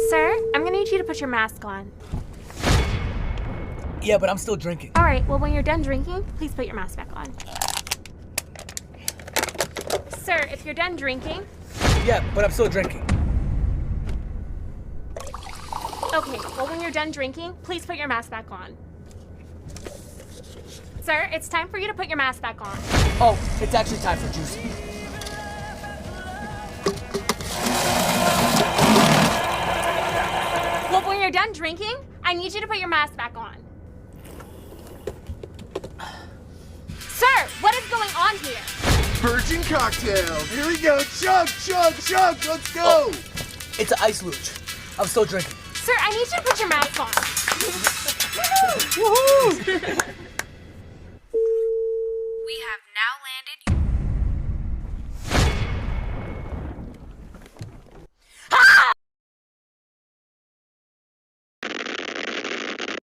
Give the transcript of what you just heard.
Sir, I'm gonna need you to put your mask on. Yeah, but I'm still drinking. All right, well, when you're done drinking, please put your mask back on. Sir, if you're done drinking... Yeah, but I'm still drinking. Okay, well, when you're done drinking, please put your mask back on. Sir, it's time for you to put your mask back on. Oh, it's actually time for juicing. Well, when you're done drinking, I need you to put your mask back on. Sir, what is going on here? Virgin cocktails. Here we go. Chug, chug, chug. Let's go. Oh, it's an ice luge. I'm still drinking. Sir, I need you to put your mask on. Woohoo!